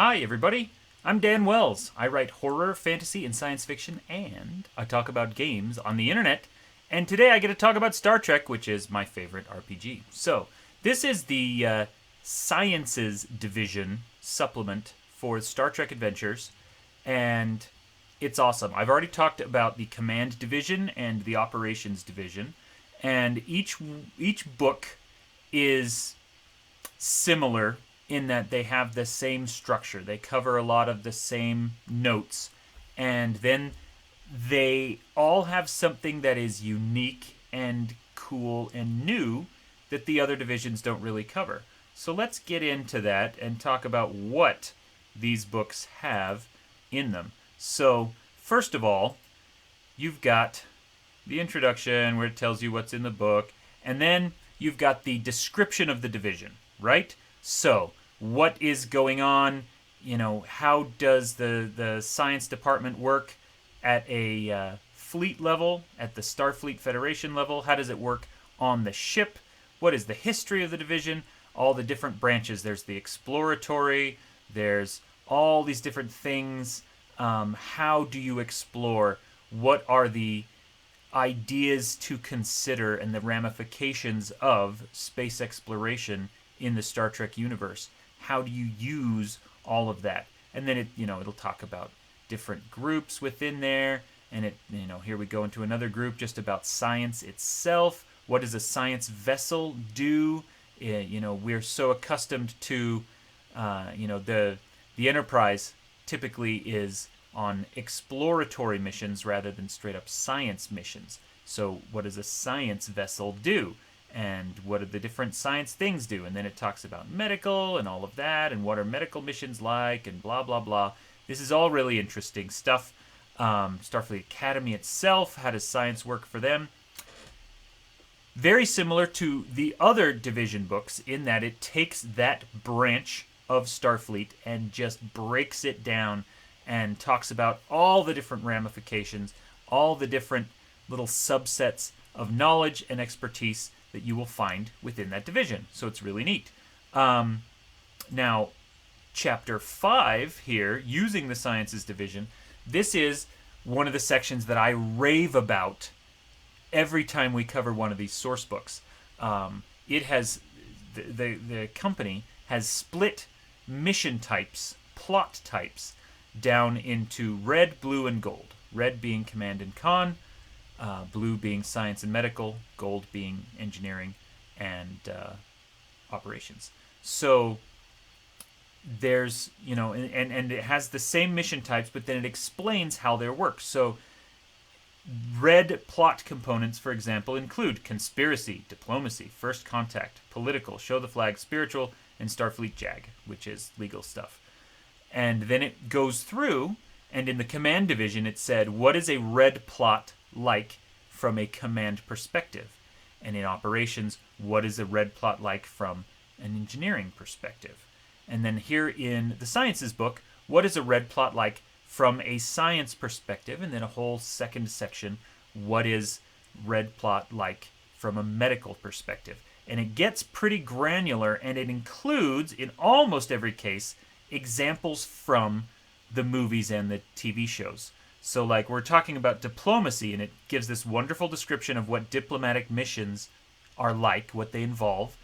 Hi, everybody. I'm Dan Wells. I write horror, fantasy, and science fiction, and I talk about games on the internet. And today I get to talk about Star Trek, which is my favorite RPG. So, this is the Sciences Division supplement for Star Trek Adventures, and it's awesome. I've already talked about the Command Division and the Operations Division, and each book is similar in that they have the same structure. They cover a lot of the same notes. And then they all have something that is unique and cool and new that the other divisions don't really cover. So let's get into that and talk about what these books have in them. So, first of all, you've got the introduction where it tells you what's in the book, and then you've got the description of the division, right? So, what is going on? How does the science department work at a fleet level, at the Starfleet Federation level? How does it work on the ship? What is the history of the division? All the different branches. There's the exploratory. There's all these different things. How do you explore? What are the ideas to consider and the ramifications of space exploration in the Star Trek universe? How do you use all of that? And then it'll talk about different groups within there, and here we go into another group just about science itself. What does a science vessel do? We're so accustomed to, the Enterprise typically is on exploratory missions rather than straight up science missions. So what does a science vessel do? And what do the different science things do? And then it talks about medical and all of that, and what are medical missions like, and blah, blah, blah. This is all really interesting stuff. Starfleet Academy itself, how does science work for them? Very similar to the other division books in that it takes that branch of Starfleet and just breaks it down and talks about all the different ramifications, all the different little subsets of knowledge and expertise that you will find within that division. So it's really neat. Now, Chapter 5 here, using the Sciences Division, this is one of the sections that I rave about every time we cover one of these source books. It has, the company has split mission types, plot types, down into red, blue, and gold. Red being command and con, blue being science and medical, gold being engineering and operations. So there's, and it has the same mission types, but then it explains how they work. So red plot components, for example, include conspiracy, diplomacy, first contact, political, show the flag, spiritual, and Starfleet JAG, which is legal stuff. And then it goes through, and in the command division it said, what is a red plot like from a command perspective? And in operations, what is a red plot like from an engineering perspective? And then here in the sciences book, what is a red plot like from a science perspective? And then a whole second section, what is red plot like from a medical perspective? And it gets pretty granular, and it includes, in almost every case, examples from the movies and the TV shows. So, like, we're talking about diplomacy, and it gives this wonderful description of what diplomatic missions are like, what they involve.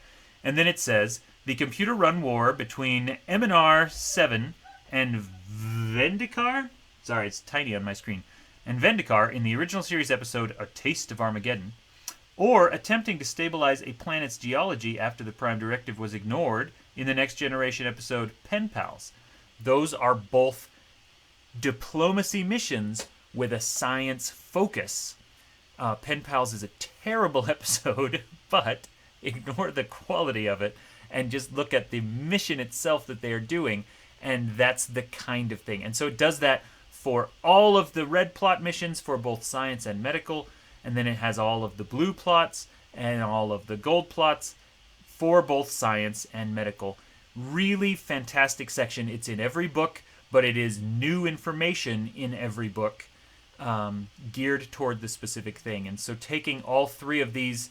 And then it says, the computer-run war between MNR 7 and Vendikar? Sorry, it's tiny on my screen. And Vendikar in the original series episode A Taste of Armageddon, or attempting to stabilize a planet's geology after the Prime Directive was ignored in the Next Generation episode Pen Pals. Those are both diplomacy missions with a science focus. Pen Pals is a terrible episode, but ignore the quality of it and just look at the mission itself that they are doing, and that's the kind of thing. And so it does that for all of the red plot missions for both science and medical, and then it has all of the blue plots and all of the gold plots for both science and medical. Really fantastic section. It's in every book, but it is new information in every book geared toward the specific thing. And so taking all three of these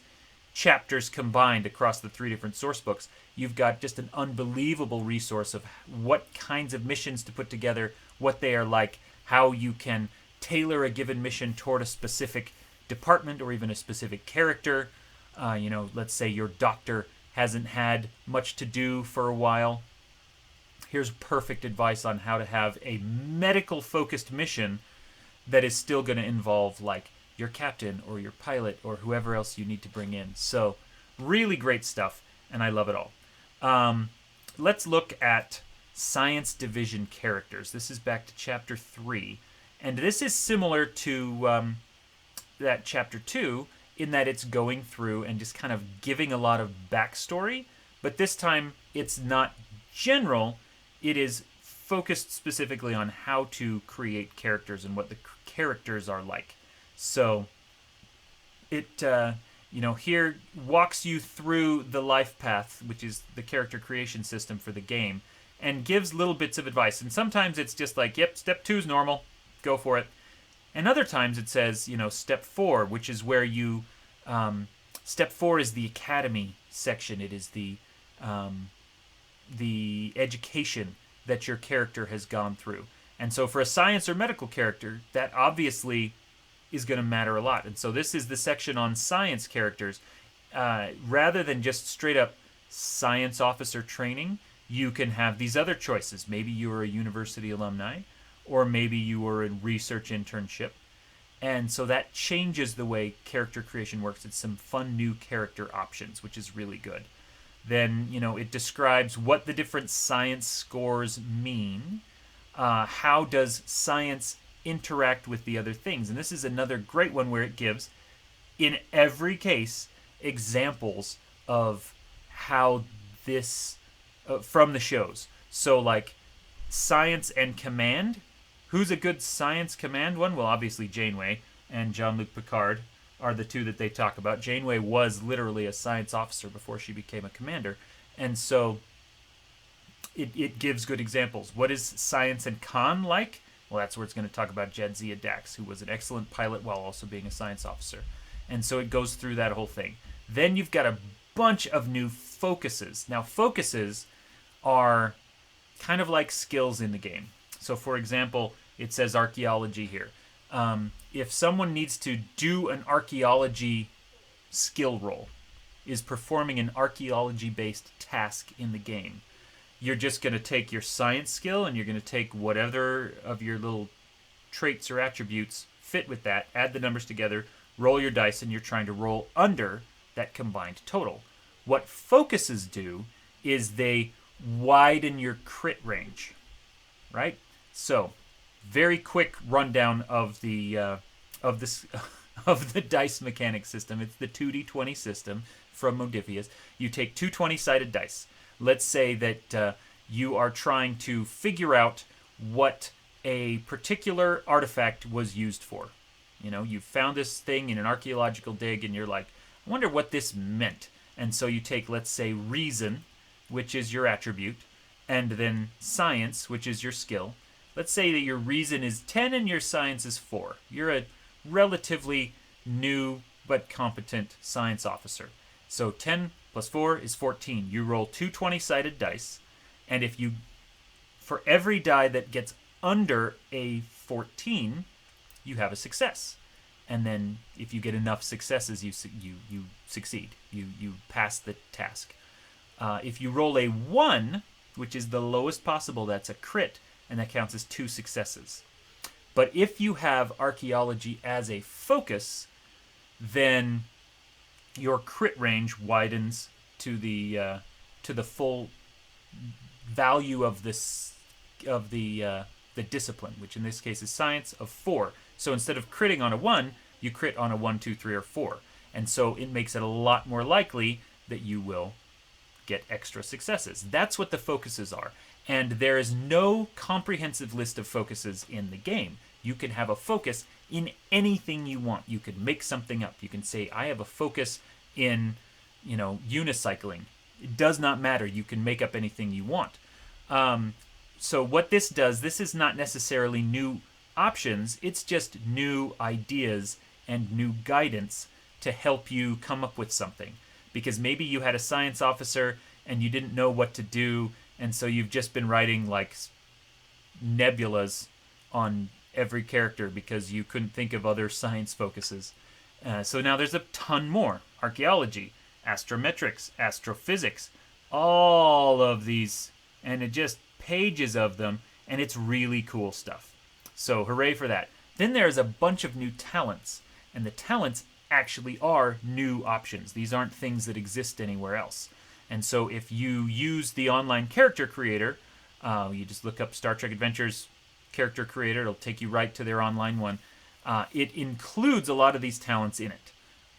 chapters combined across the 3 different source books, you've got just an unbelievable resource of what kinds of missions to put together, what they are like, how you can tailor a given mission toward a specific department or even a specific character. Let's say your doctor hasn't had much to do for a while. Here's perfect advice on how to have a medical focused mission that is still going to involve like your captain or your pilot or whoever else you need to bring in. So really great stuff, and I love it all. Let's look at Science Division characters. This is back to Chapter 3, and this is similar to that Chapter 2 in that it's going through and just kind of giving a lot of backstory, but this time it's not general. It is focused specifically on how to create characters and what the characters are like. So it here walks you through the life path, which is the character creation system for the game, and gives little bits of advice. And sometimes it's just like, yep, step 2 is normal, go for it. And other times it says, step 4, which is where you step 4 is the academy section. It is the education that your character has gone through. And so for a science or medical character, that obviously is going to matter a lot. And so this is the section on science characters. Rather than just straight up science officer training, you can have these other choices. Maybe you are a university alumni, or maybe you were in research internship. And so that changes the way character creation works. It's some fun new character options, which is really good. Then, it describes what the different science scores mean. How does science interact with the other things? And this is another great one where it gives, in every case, examples of how this, from the shows. So, like, science and command. Who's a good science command one? Well, obviously Janeway and Jean-Luc Picard are the 2 that they talk about. Janeway was literally a science officer before she became a commander. And so it gives good examples. What is science and con like? Well, that's where it's going to talk about Jadzia Dax, who was an excellent pilot while also being a science officer. And so it goes through that whole thing. Then you've got a bunch of new focuses. Now, focuses are kind of like skills in the game. So, for example, it says archaeology here. If someone needs to do an archaeology skill roll, is performing an archaeology-based task in the game, you're just going to take your science skill and you're going to take whatever of your little traits or attributes fit with that, add the numbers together, roll your dice, and you're trying to roll under that combined total. What focuses do is they widen your crit range, right? So, very quick rundown of the of the dice mechanic system. It's the 2d20 system from Modifius. You take 2 20-sided dice. Let's say that you are trying to figure out what a particular artifact was used for. You found this thing in an archaeological dig, and you're like, I wonder what this meant. And so you take, let's say, reason, which is your attribute, and then science, which is your skill. Let's say that your reason is 10 and your science is 4. You're a relatively new but competent science officer. So 10 plus 4 is 14. You roll 2 20-sided dice, and for every die that gets under a 14, you have a success. And then if you get enough successes, you succeed. You pass the task. If you roll a 1, which is the lowest possible, that's a crit, and that counts as 2 successes. But if you have archaeology as a focus, then your crit range widens to the full value of the discipline, which in this case is science, of 4. So instead of critting on a 1, you crit on a 1, 2, 3, or 4. And so it makes it a lot more likely that you will get extra successes. That's what the focuses are. And there is no comprehensive list of focuses in the game. You can have a focus in anything you want. You can make something up. You can say, I have a focus in, unicycling. It does not matter. You can make up anything you want. So what this does, this is not necessarily new options. It's just new ideas and new guidance to help you come up with something. because maybe you had a science officer and you didn't know what to do, and so you've just been writing like nebulas on every character because you couldn't think of other science focuses. So now there's a ton more. Archaeology, astrometrics, astrophysics, all of these, and it just pages of them, and it's really cool stuff. So hooray for that. Then there's a bunch of new talents, and the talents actually are new options. These aren't things that exist anywhere else. And so if you use the online character creator, you just look up Star Trek Adventures character creator, it'll take you right to their online one. It includes a lot of these talents in it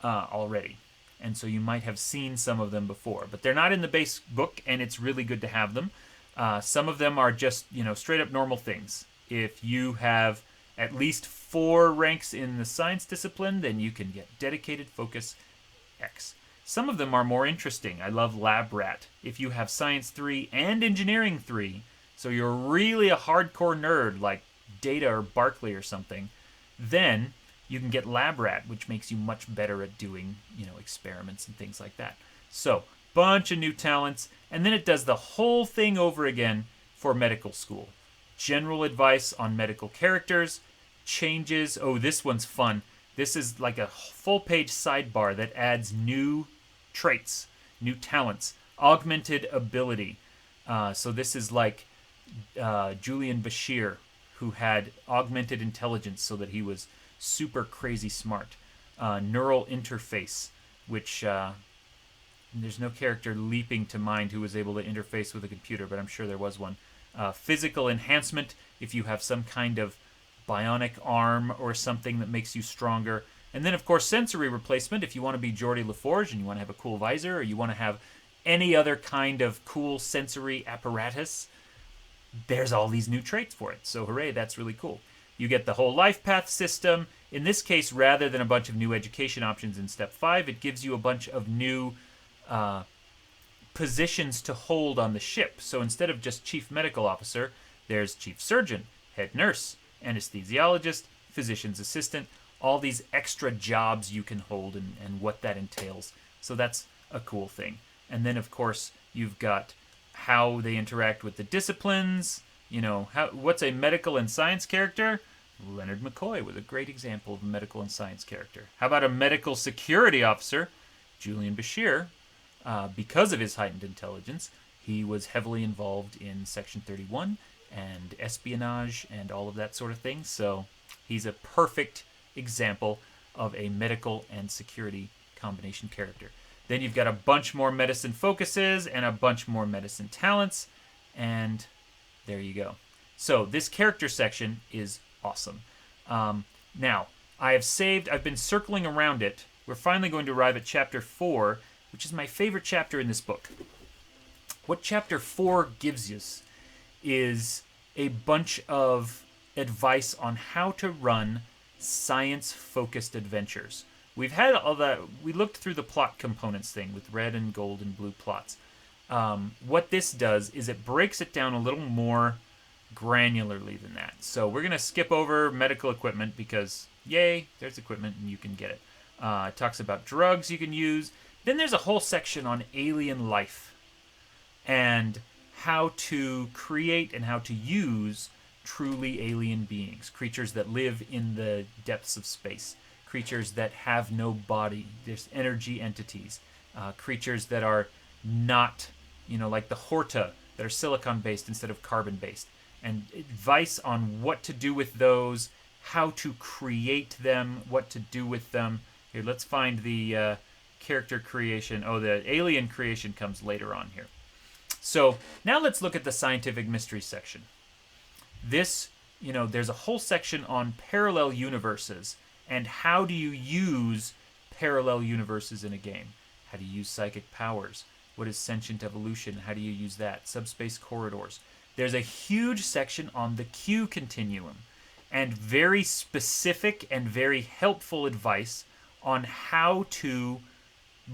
already. And so you might have seen some of them before, but they're not in the base book, and it's really good to have them. Some of them are just, straight up normal things. If you have at least 4 ranks in the science discipline, then you can get dedicated focus X. Some of them are more interesting. I love Lab Rat. If you have Science 3 and Engineering 3, so you're really a hardcore nerd like Data or Barclay or something, then you can get Lab Rat, which makes you much better at doing, experiments and things like that. So, bunch of new talents, and then it does the whole thing over again for medical school. General advice on medical characters, changes. Oh, this one's fun. This is like a full-page sidebar that adds new traits, new talents, augmented ability. So this is like Julian Bashir, who had augmented intelligence so that he was super crazy smart. Neural interface, which there's no character leaping to mind who was able to interface with a computer, but I'm sure there was one. Physical enhancement, if you have some kind of bionic arm or something that makes you stronger. And then, of course, sensory replacement, if you want to be Geordie LaForge and you want to have a cool visor, or you want to have any other kind of cool sensory apparatus, there's all these new traits for it. So hooray, that's really cool. You get the whole life path system. In this case, rather than a bunch of new education options in Step 5, it gives you a bunch of new positions to hold on the ship. So instead of just chief medical officer, there's chief surgeon, head nurse, anesthesiologist, physician's assistant, all these extra jobs you can hold and what that entails. So that's a cool thing. And then, of course, you've got how they interact with the disciplines. What's a medical and science character? Leonard McCoy was a great example of a medical and science character. How about a medical security officer? Julian Bashir. Because of his heightened intelligence, he was heavily involved in Section 31 and espionage and all of that sort of thing. So he's a perfect example of a medical and security combination character. Then you've got a bunch more medicine focuses and a bunch more medicine talents, and there you go. So this character section is awesome. Now, I've been circling around it. We're finally going to arrive at Chapter 4, which is my favorite chapter in this book. What Chapter 4 gives us is a bunch of advice on how to run science-focused adventures. We've had all that. We looked through the plot components thing with red and gold and blue plots. What this does is it breaks it down a little more granularly than that. So we're going to skip over medical equipment because, yay, there's equipment and you can get it. It talks about drugs you can use. Then there's a whole section on alien life and how to create and how to use truly alien beings, creatures that live in the depths of space, creatures that have no body, there's energy entities, creatures that are not, like the Horta, that are silicon-based instead of carbon-based, and advice on what to do with those, how to create them, what to do with them. Here, let's find the character creation. Oh, the alien creation comes later on here. So now let's look at the scientific mystery section. This, there's a whole section on parallel universes and how do you use parallel universes in a game. How do you use psychic powers? What is sentient evolution? How do you use that? Subspace corridors. There's a huge section on the Q Continuum and very specific and very helpful advice on how to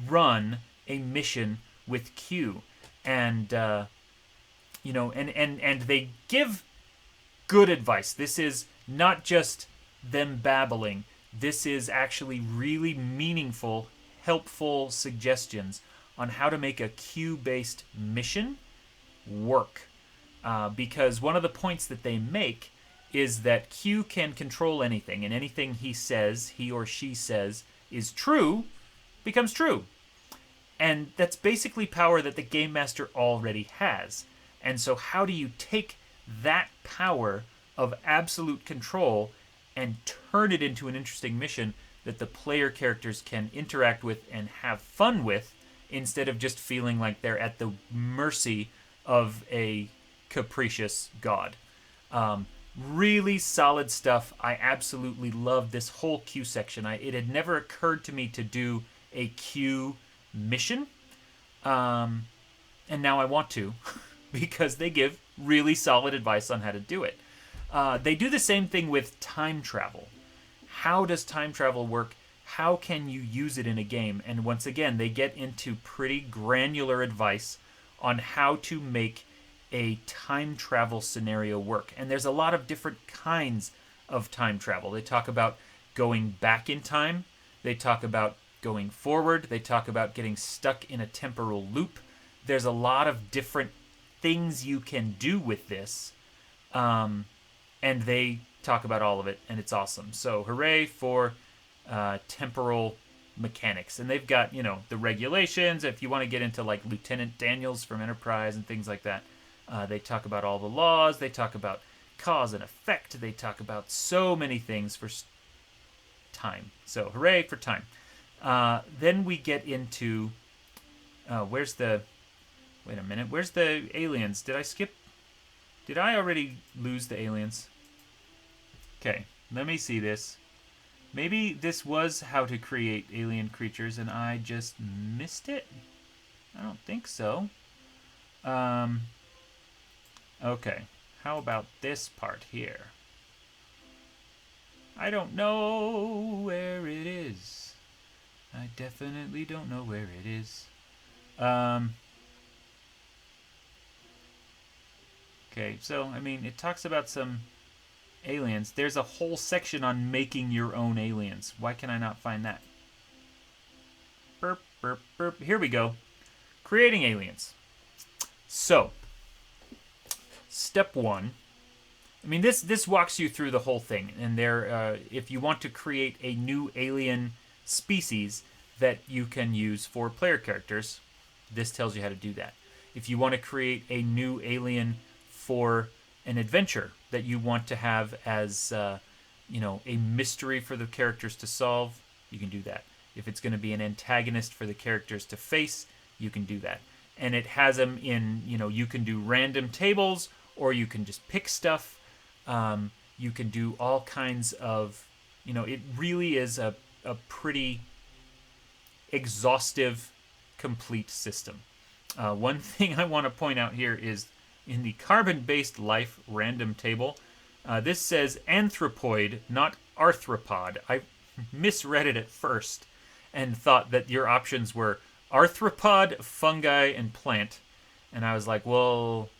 run a mission with Q. And, and they give good advice. This is not just them babbling. This is actually really meaningful, helpful suggestions on how to make a Q-based mission work. Because one of the points that they make is that Q can control anything, and anything he or she says is true becomes true. And that's basically power that the Game Master already has. And so how do you take that power of absolute control and turn it into an interesting mission that the player characters can interact with and have fun with, instead of just feeling like they're at the mercy of a capricious god? Really solid stuff. I absolutely love this whole Q section. It had never occurred to me to do a Q mission, and now I want to because they give really solid advice on how to do it. They do the same thing with time travel. How does time travel work? How can you use it in a game? And once again, they get into pretty granular advice on how to make a time travel scenario work. And there's a lot of different kinds of time travel. They talk about going back in time. They talk about going forward. They talk about getting stuck in a temporal loop. There's a lot of different things you can do with this. And they talk about all of it, and it's awesome. So hooray for temporal mechanics. And they've got, the regulations. If you want to get into like Lieutenant Daniels from Enterprise and things like that, they talk about all the laws. They talk about cause and effect. They talk about so many things for time. So hooray for time. Then we get into where's the aliens? Did I already lose the aliens? Okay, let me see this. Maybe this was how to create alien creatures and I just missed it? I don't think so. Okay, how about this part here? I don't know where it is. I definitely don't know where it is. Okay, so, it talks about some aliens. There's a whole section on making your own aliens. Why can I not find that? Burp, burp, burp. Here we go. Creating aliens. So, step one. This walks you through the whole thing. And if you want to create a new alien species that you can use for player characters, this tells you how to do that. If you want to create a new alien for an adventure that you want to have as a mystery for the characters to solve, you can do that. If it's going to be an antagonist for the characters to face, you can do that. And it has them in, you can do random tables, or you can just pick stuff. You can do all kinds of, it really is a pretty exhaustive, complete system. One thing I want to point out here is in the carbon-based life random table, this says anthropoid, not arthropod. I misread it at first and thought that your options were arthropod, fungi, and plant. And I was like, well,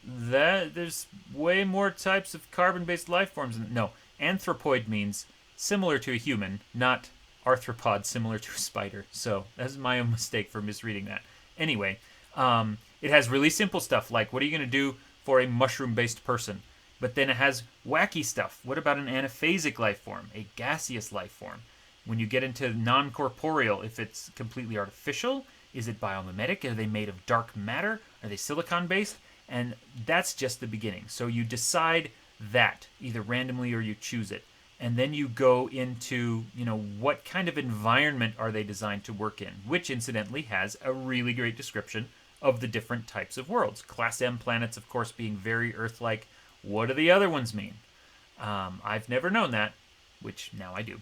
there's way more types of carbon-based life forms. No, anthropoid means similar to a human, not arthropod, similar to a spider. So that's my own mistake for misreading that. Anyway, it has really simple stuff like, what are you going to do for a mushroom-based person? But then it has wacky stuff. What about an anaphasic life form, a gaseous life form? When you get into non-corporeal, if it's completely artificial, is it biomimetic? Are they made of dark matter? Are they silicon-based? And that's just the beginning. So you decide that, either randomly or you choose it. And then you go into, what kind of environment are they designed to work in, which incidentally has a really great description of the different types of worlds. Class M planets, of course, being very Earth-like. What do the other ones mean? I've never known that, which now I do.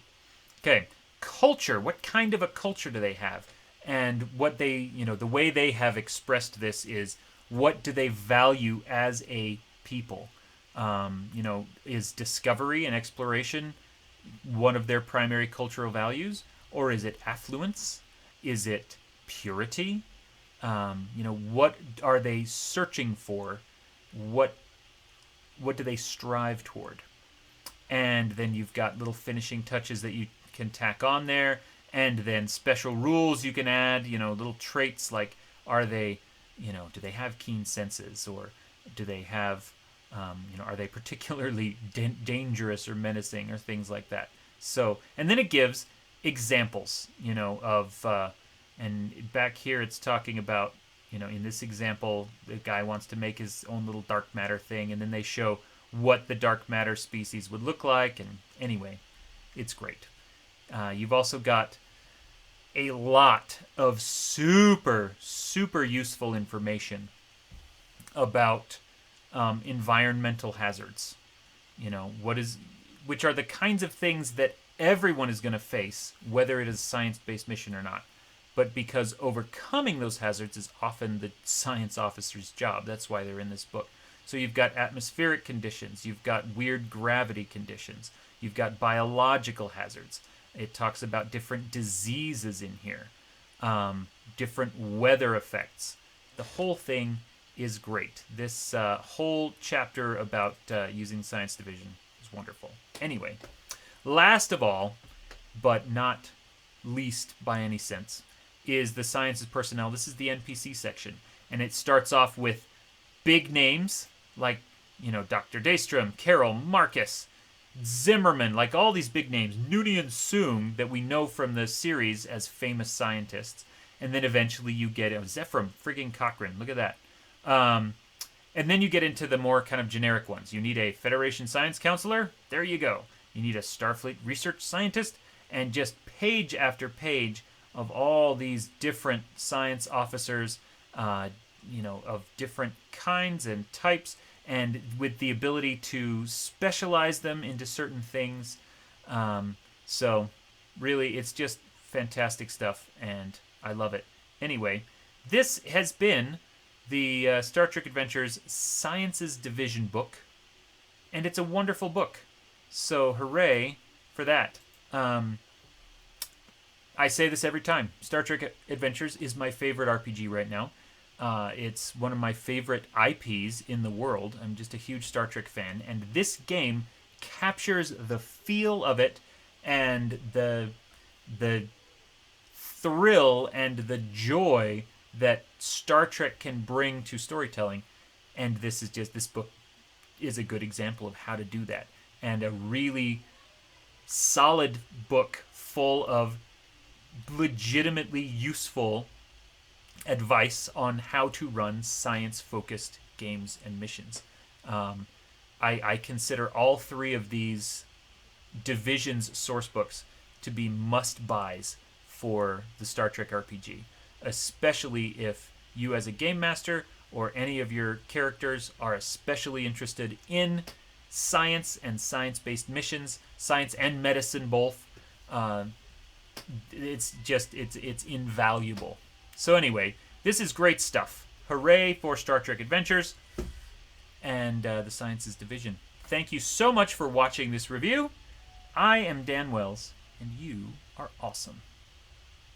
Okay, culture. What kind of a culture do they have? And what they, the way they have expressed this is, what do they value as a people? Is discovery and exploration one of their primary cultural values? Or is it affluence? Is it purity? What are they searching for? What do they strive toward? And then you've got little finishing touches that you can tack on there. and then special rules you can add, little traits like, are they, do they have keen senses, or do they have, are they particularly dangerous or menacing, or things like that. So, and then it gives examples, of, and back here it's talking about, in this example, the guy wants to make his own little dark matter thing, and then they show what the dark matter species would look like, and anyway, it's great. You've also got a lot of super, super useful information about environmental hazards. Which are the kinds of things that everyone is going to face, whether it is a science-based mission or not. But because overcoming those hazards is often the science officer's job, that's why they're in this book. So you've got atmospheric conditions, you've got weird gravity conditions, you've got biological hazards. It talks about different diseases in here, different weather effects. The whole thing is great. This whole chapter about using Science Division is wonderful. Anyway, last of all, but not least by any sense, is the Sciences Personnel. This is the NPC section, and it starts off with big names like, Dr. Daystrom, Carol, Marcus, Zimmerman, like all these big names, Nooney and Soong, that we know from the series as famous scientists. And then eventually you get Zephram, friggin' Cochrane, look at that. And then you get into the more kind of generic ones. You need a Federation Science Counselor, there you go. You need a Starfleet Research Scientist, and just page after page of all these different science officers, of different kinds and types, and with the ability to specialize them into certain things. So really, it's just fantastic stuff, and I love it. Anyway, this has been the Star Trek Adventures Sciences Division book, and it's a wonderful book. So hooray for that. I say this every time. Star Trek Adventures is my favorite RPG right now. It's one of my favorite IPs in the world. I'm just a huge Star Trek fan, and this game captures the feel of it and the thrill and the joy that Star Trek can bring to storytelling. And this book is a good example of how to do that, and a really solid book full of legitimately useful advice on how to run science-focused games and missions. I consider all three of these divisions source books to be must-buys for the Star Trek RPG, especially if you as a game master or any of your characters are especially interested in science and science-based missions, science and medicine both. It's invaluable. So anyway, this is great stuff. Hooray for Star Trek Adventures and the Sciences Division. Thank you so much for watching this review. I am Dan Wells, and you are awesome.